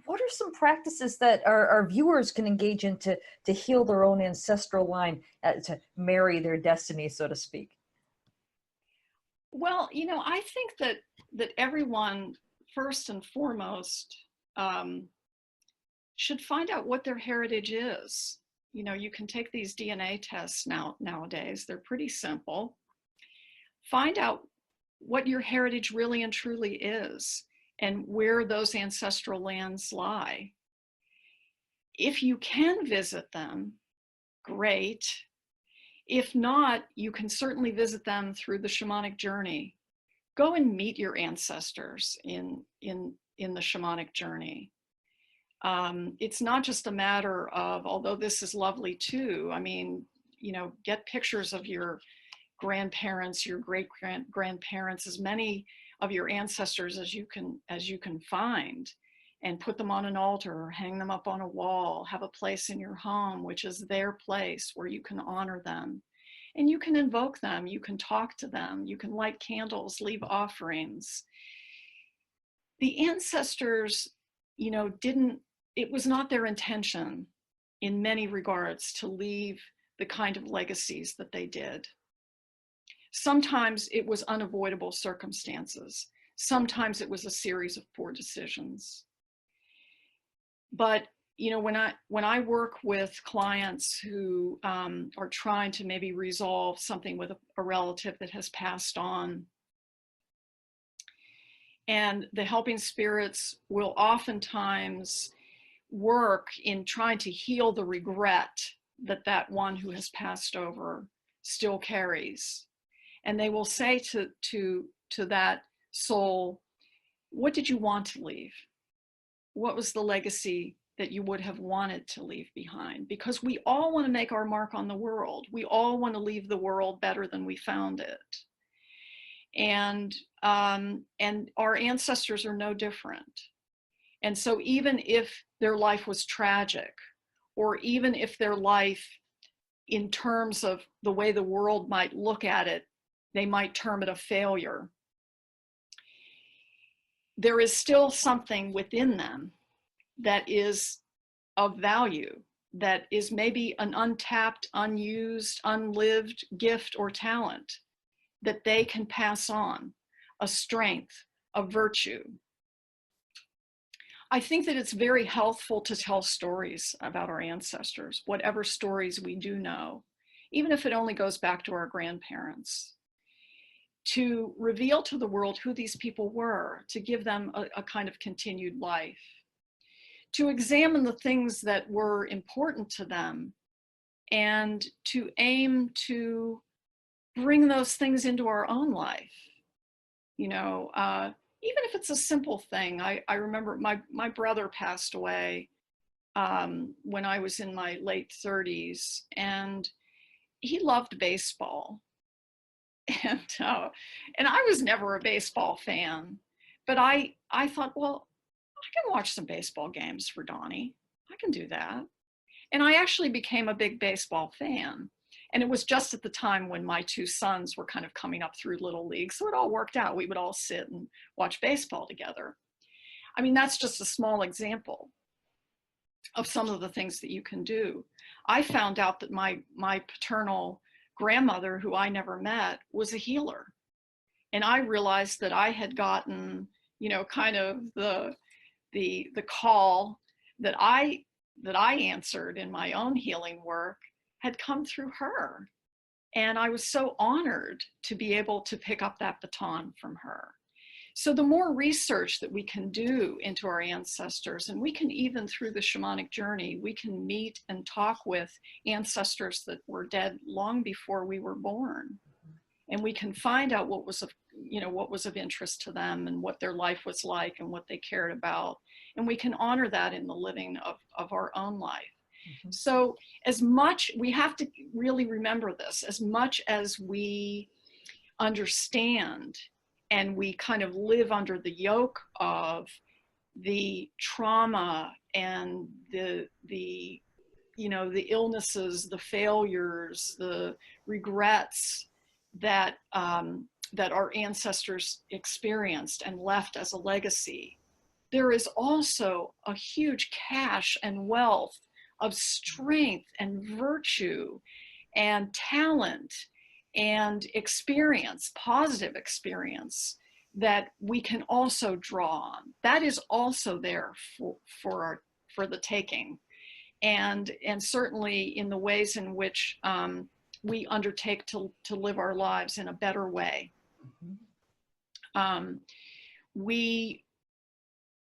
what are some practices that our viewers can engage in to heal their own ancestral line, to marry their destiny, so to speak? Well, I think that everyone, first and foremost, um, should find out what their heritage is. You can take these DNA tests nowadays. They're pretty simple. Find out what your heritage really and truly is and where those ancestral lands lie. If you can visit them, great. If not, you can certainly visit them through the shamanic journey. Go and meet your ancestors in the shamanic journey. It's not just a matter of, although this is lovely too, I mean, get pictures of your grandparents, your great-grandparents, as many of your ancestors as you can find, and put them on an altar or hang them up on a wall. Have a place in your home which is their place where you can honor them. And you can invoke them, you can talk to them, you can light candles, leave offerings. The ancestors, it was not their intention in many regards to leave the kind of legacies that they did. Sometimes it was unavoidable circumstances. Sometimes it was a series of poor decisions. But when I work with clients who are trying to maybe resolve something with a relative that has passed on, and the helping spirits will oftentimes work in trying to heal the regret that one who has passed over still carries. And they will say to that soul, what did you want to leave? What was the legacy that you would have wanted to leave behind? Because we all want to make our mark on the world. We all want to leave the world better than we found it. And our ancestors are no different. And so even if their life was tragic, or even if their life, in terms of the way the world might look at it, they might term it a failure, there is still something within them that is of value, that is maybe an untapped, unused, unlived gift or talent that they can pass on, a strength, a virtue. I think that it's very healthful to tell stories about our ancestors, whatever stories we do know, even if it only goes back to our grandparents, to reveal to the world who these people were, to give them a kind of continued life, to examine the things that were important to them, and to aim to bring those things into our own life. Even if it's a simple thing. I remember my brother passed away when I was in my late 30s, and he loved baseball. And I was never a baseball fan, but I thought, well, I can watch some baseball games for Donnie. I can do that. And I actually became a big baseball fan. And it was just at the time when my two sons were kind of coming up through Little League. So it all worked out. We would all sit and watch baseball together. I mean, that's just a small example of some of the things that you can do. I found out that my paternal grandmother, who I never met, was a healer. And I realized that I had gotten, kind of the call that I answered in my own healing work had come through her. And I was so honored to be able to pick up that baton from her. So the more research that we can do into our ancestors, and we can, even through the shamanic journey, we can meet and talk with ancestors that were dead long before we were born. And we can find out what was of interest to them, and what their life was like, and what they cared about. And we can honor that in the living of our own life. Mm-hmm. So we have to really remember this, as much as we understand and we kind of live under the yoke of the trauma and the illnesses, the failures, the regrets that our ancestors experienced and left as a legacy. there is also a huge cache and wealth of strength and virtue and talent and experience, positive experience, that we can also draw on. That is also there for the taking. And certainly in the ways in which we undertake to live our lives in a better way. We,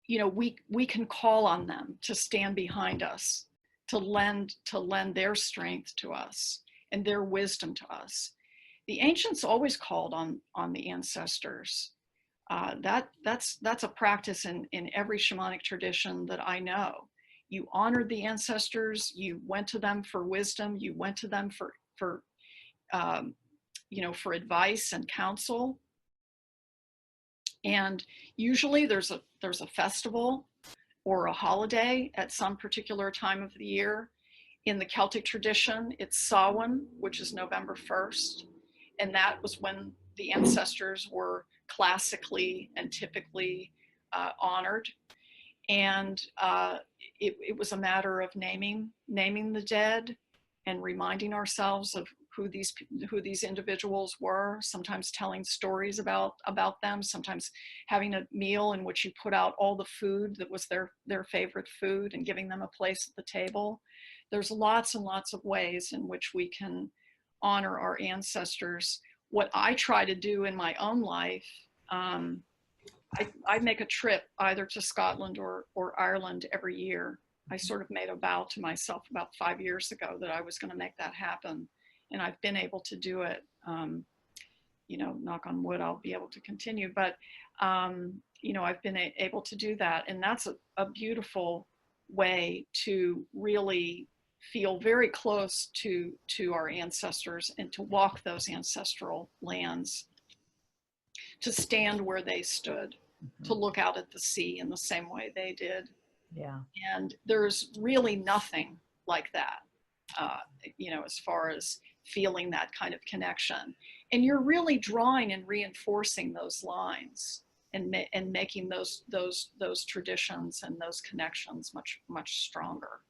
you know, we can call on them to stand behind us, to lend their strength to us and their wisdom to us. The ancients always called on the ancestors. That's a practice in every shamanic tradition that I know. You honored the ancestors. You went to them for wisdom. You went to them for you know, for advice and counsel. And usually there's a festival or a holiday at some particular time of the year. In the Celtic tradition, it's Samhain, which is November 1st. And that was when the ancestors were classically and typically honored. And it was a matter of naming the dead and reminding ourselves of who these individuals were, sometimes telling stories about them, sometimes having a meal in which you put out all the food that was their favorite food and giving them a place at the table. There's lots and lots of ways in which we can honor our ancestors. What I try to do in my own life, I make a trip either to Scotland or Ireland every year. I sort of made a vow to myself about 5 years ago that I was going to make that happen. And I've been able to do it. You know, knock on wood, I'll be able to continue. But, you know, I've been able to do that. And that's a beautiful way to really feel very close to our ancestors and to walk those ancestral lands, to stand where they stood, to look out at the sea in the same way they did. Yeah. And there's really nothing like that, you know, as far as feeling that kind of connection. And you're really drawing and reinforcing those lines and making those traditions and those connections much stronger.